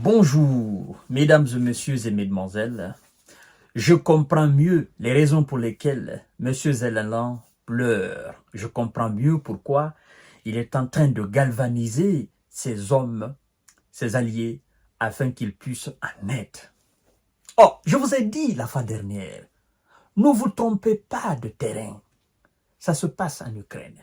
Bonjour, mesdames et messieurs et mesdemoiselles. Je comprends mieux les raisons pour lesquelles M. Zelensky pleure. Je comprends mieux pourquoi il est en train de galvaniser ses hommes, ses alliés, afin qu'ils puissent en aide. Oh, je vous ai dit la fois dernière, ne vous trompez pas de terrain. Ça se passe en Ukraine.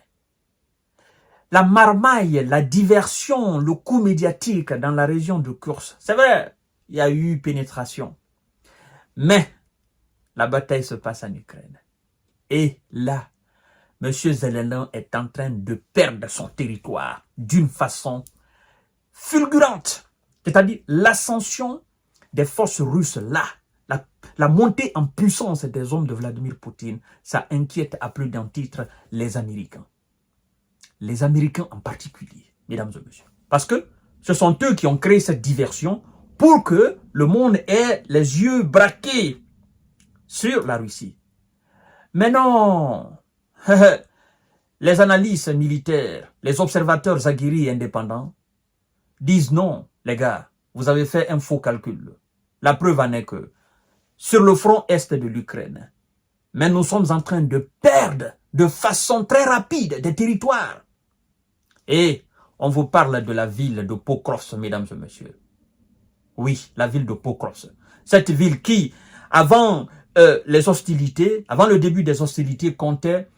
La marmaille, la diversion, le coup médiatique dans la région de Kursk. C'est vrai, il y a eu pénétration. Mais la bataille se passe en Ukraine. Et là, M. Zelensky est en train de perdre son territoire d'une façon fulgurante. C'est-à-dire l'ascension des forces russes là, la montée en puissance des hommes de Vladimir Poutine, ça inquiète à plus d'un titre les Américains. Les Américains en particulier, mesdames et messieurs. Parce que ce sont eux qui ont créé cette diversion pour que le monde ait les yeux braqués sur la Russie. Mais non, les analystes militaires, les observateurs aguerris et indépendants disent non, les gars, vous avez fait un faux calcul. La preuve en est que sur le front est de l'Ukraine, mais nous sommes en train de perdre de façon très rapide des territoires. Et on vous parle de la ville de Pokrovsk, mesdames et messieurs. Oui, la ville de Pokrovsk. Cette ville qui, avant les hostilités, avant le début des hostilités, comptait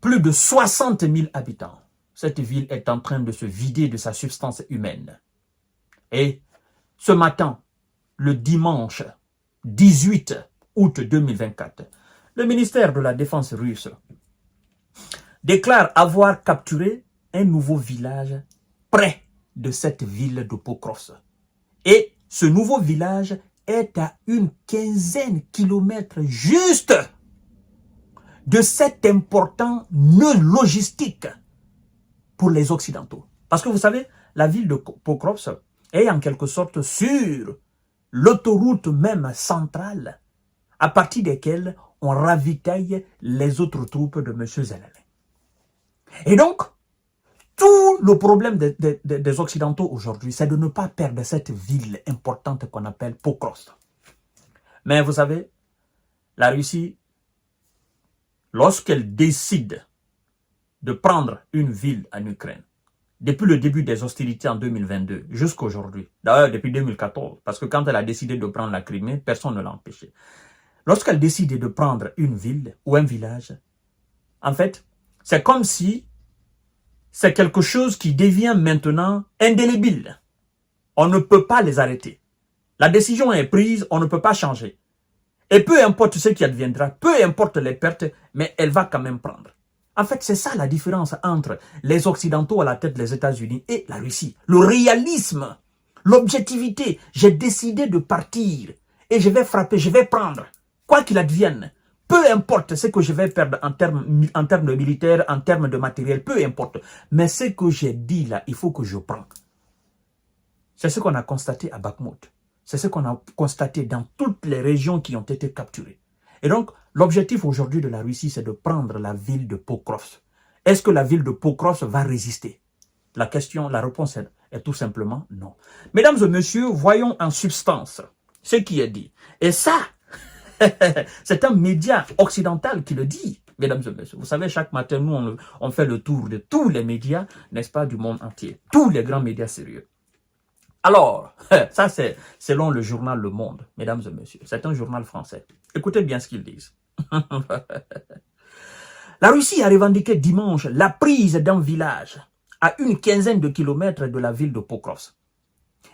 plus de 60 000 habitants. Cette ville est en train de se vider de sa substance humaine. Et ce matin, le dimanche 18 août 2024, le ministère de la Défense russe déclare avoir capturé un nouveau village près de cette ville de Pokrovsk. Et ce nouveau village est à une 15aine de kilomètres juste de cet important nœud logistique pour les Occidentaux. Parce que vous savez, la ville de Pokrovsk est en quelque sorte sur l'autoroute même centrale à partir desquelles on ravitaille les autres troupes de M. Zelensky. Et donc, tout le problème des Occidentaux aujourd'hui, c'est de ne pas perdre cette ville importante qu'on appelle Pokrovsk. Mais vous savez, la Russie, lorsqu'elle décide de prendre une ville en Ukraine, depuis le début des hostilités en 2022 jusqu'à aujourd'hui, d'ailleurs depuis 2014, parce que quand elle a décidé de prendre la Crimée, personne ne l'a empêché. Lorsqu'elle décide de prendre une ville ou un village, en fait, c'est comme si c'est quelque chose qui devient maintenant indélébile. On ne peut pas les arrêter. La décision est prise, on ne peut pas changer. Et peu importe ce qui adviendra, peu importe les pertes, mais elle va quand même prendre. En fait, c'est ça la différence entre les Occidentaux à la tête des États-Unis et la Russie. Le réalisme, l'objectivité. J'ai décidé de partir et je vais frapper, je vais prendre. Quoi qu'il advienne, peu importe ce que je vais perdre en termes militaires, en termes de matériel, peu importe. Mais ce que j'ai dit là, il faut que je prenne. C'est ce qu'on a constaté à Bakhmut. C'est ce qu'on a constaté dans toutes les régions qui ont été capturées. Et donc, l'objectif aujourd'hui de la Russie, c'est de prendre la ville de Pokrovsk. Est-ce que la ville de Pokrovsk va résister? La réponse est tout simplement non. Mesdames et messieurs, voyons en substance ce qui est dit. Et ça, c'est un média occidental qui le dit, mesdames et messieurs. Vous savez, chaque matin, nous, on fait le tour de tous les médias, n'est-ce pas, du monde entier. Tous les grands médias sérieux. Alors, ça c'est selon le journal Le Monde, mesdames et messieurs. C'est un journal français. Écoutez bien ce qu'ils disent. La Russie a revendiqué dimanche la prise d'un village à une 15aine de kilomètres de la ville de Pokrovsk.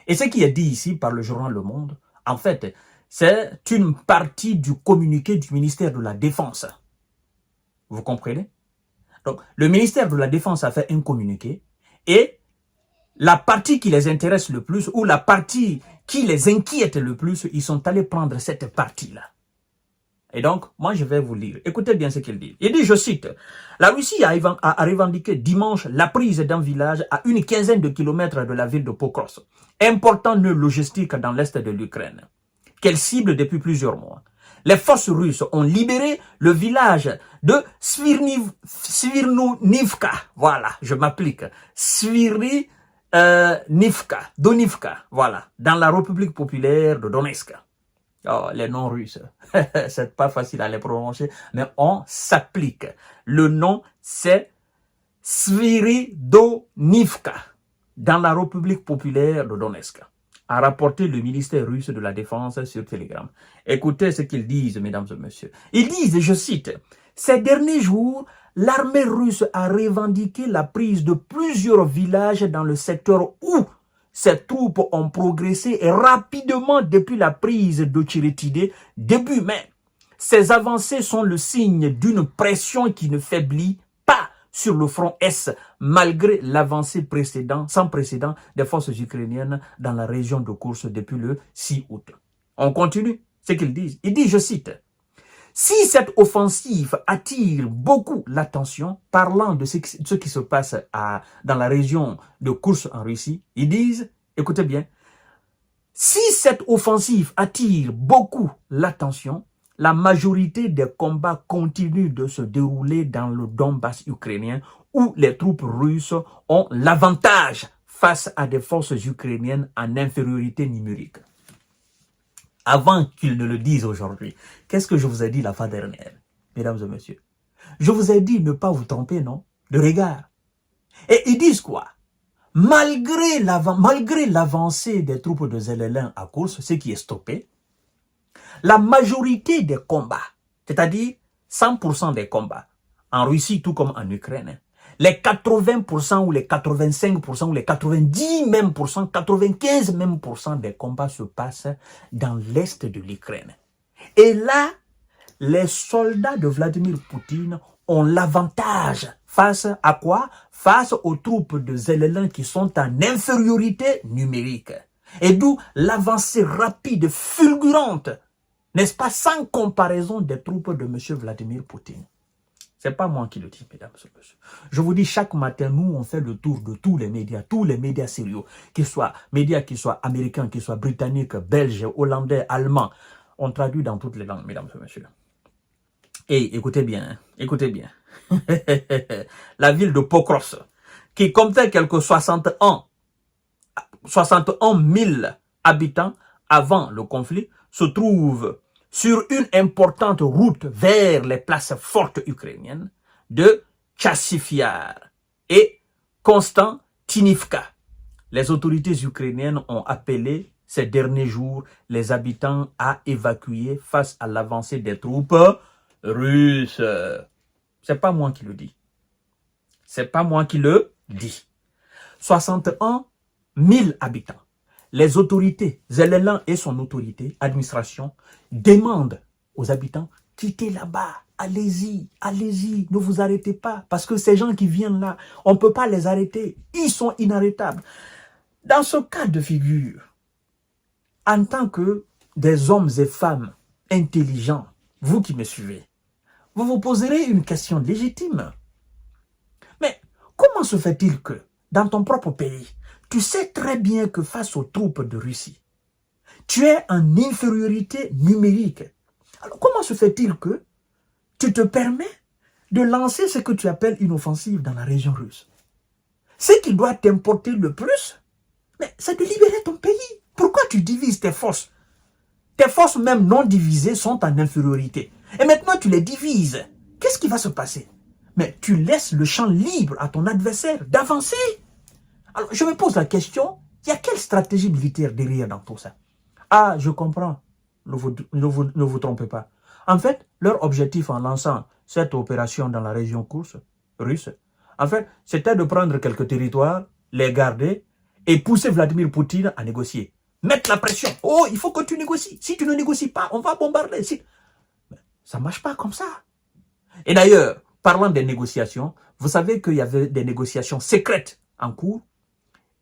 Et ce qui est dit ici par le journal Le Monde, en fait, c'est une partie du communiqué du ministère de la Défense. Vous comprenez? Donc, le ministère de la Défense a fait un communiqué et la partie qui les intéresse le plus ou la partie qui les inquiète le plus, ils sont allés prendre cette partie-là. Et donc, moi, je vais vous lire. Écoutez bien ce qu'il dit. Il dit, je cite, « La Russie a revendiqué dimanche la prise d'un village à une 15aine de kilomètres de la ville de Pokrovsk, important nœud logistique dans l'est de l'Ukraine, qu'elle cible depuis plusieurs mois. Les forces russes ont libéré le village de Svirnivka. Voilà, je m'applique. Donivka, voilà, dans la République populaire de Donetsk. Oh, les noms russes, c'est pas facile à les prononcer, mais on s'applique. Le nom, c'est Sviridonivka, dans la République populaire de Donetsk, a rapporté le ministère russe de la Défense sur Telegram. Écoutez ce qu'ils disent, mesdames et messieurs. Ils disent, je cite, « Ces derniers jours, l'armée russe a revendiqué la prise de plusieurs villages dans le secteur où ces troupes ont progressé rapidement depuis la prise de Chirétidé début mai. Ces avancées sont le signe d'une pression qui ne faiblit pas sur le front Est, malgré l'avancée sans précédent des forces ukrainiennes dans la région de Koursk depuis le 6 août. On continue ce qu'ils disent. Ils disent, je cite, « Si cette offensive attire beaucoup l'attention, parlant de ce qui se passe dans la région de Koursk en Russie, ils disent, écoutez bien, si cette offensive attire beaucoup l'attention, la majorité des combats continuent de se dérouler dans le Donbass ukrainien où les troupes russes ont l'avantage face à des forces ukrainiennes en infériorité numérique. » Avant qu'ils ne le disent aujourd'hui, qu'est-ce que je vous ai dit la fois dernière, mesdames et messieurs? Je vous ai dit ne pas vous tromper, non? De regard. Et ils disent quoi? Malgré l'avancée des troupes de Zelensky à Koursk, ce qui est stoppé, la majorité des combats, c'est-à-dire 100% des combats, en Russie tout comme en Ukraine, les 80% ou les 85% ou les 90 même pour cent, 95 même pour cent des combats se passent dans l'est de l'Ukraine. Et là, les soldats de Vladimir Poutine ont l'avantage face à quoi? Face aux troupes de Zelensky qui sont en infériorité numérique. Et d'où l'avancée rapide, fulgurante, n'est-ce pas, sans comparaison des troupes de M. Vladimir Poutine. Ce n'est pas moi qui le dis, mesdames et messieurs. Je vous dis, chaque matin, nous, on fait le tour de tous les médias sérieux, qu'ils soient américains, qu'ils soient britanniques, belges, hollandais, allemands. On traduit dans toutes les langues, mesdames et messieurs. Et écoutez bien, écoutez bien. La ville de Pokrovsk, qui comptait quelques 61 000 habitants avant le conflit, se trouve sur une importante route vers les places fortes ukrainiennes de Chassifiar et Konstantinivka. Les autorités ukrainiennes ont appelé ces derniers jours les habitants à évacuer face à l'avancée des troupes russes. C'est pas moi qui le dis. C'est pas moi qui le dis. 61 000 habitants. Les autorités, Zelensky et son autorité, administration, demandent aux habitants, quittez là-bas, allez-y, allez-y, ne vous arrêtez pas. Parce que ces gens qui viennent là, on ne peut pas les arrêter. Ils sont inarrêtables. Dans ce cas de figure, en tant que des hommes et femmes intelligents, vous qui me suivez, vous vous poserez une question légitime. Mais comment se fait-il que, dans ton propre pays, tu sais très bien que face aux troupes de Russie, tu es en infériorité numérique? Alors comment se fait-il que tu te permets de lancer ce que tu appelles une offensive dans la région russe? Ce qui doit t'importer le plus, c'est de libérer ton pays. Pourquoi tu divises tes forces? Tes forces même non divisées sont en infériorité. Et maintenant tu les divises. Qu'est-ce qui va se passer? Mais tu laisses le champ libre à ton adversaire d'avancer. Alors je me pose la question, il y a quelle stratégie militaire derrière dans tout ça? Ah, je comprends. Ne vous trompez pas. En fait, leur objectif en lançant cette opération dans la région russe, en fait, c'était de prendre quelques territoires, les garder et pousser Vladimir Poutine à négocier. Mettre la pression. Oh, il faut que tu négocies. Si tu ne négocies pas, on va bombarder. Mais ça ne marche pas comme ça. Et d'ailleurs, parlant des négociations, vous savez qu'il y avait des négociations secrètes en cours.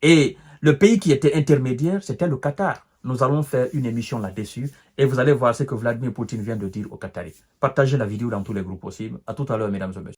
Et le pays qui était intermédiaire, c'était le Qatar. Nous allons faire une émission là-dessus et vous allez voir ce que Vladimir Poutine vient de dire aux Qataris. Partagez la vidéo dans tous les groupes possibles. À tout à l'heure, mesdames et messieurs.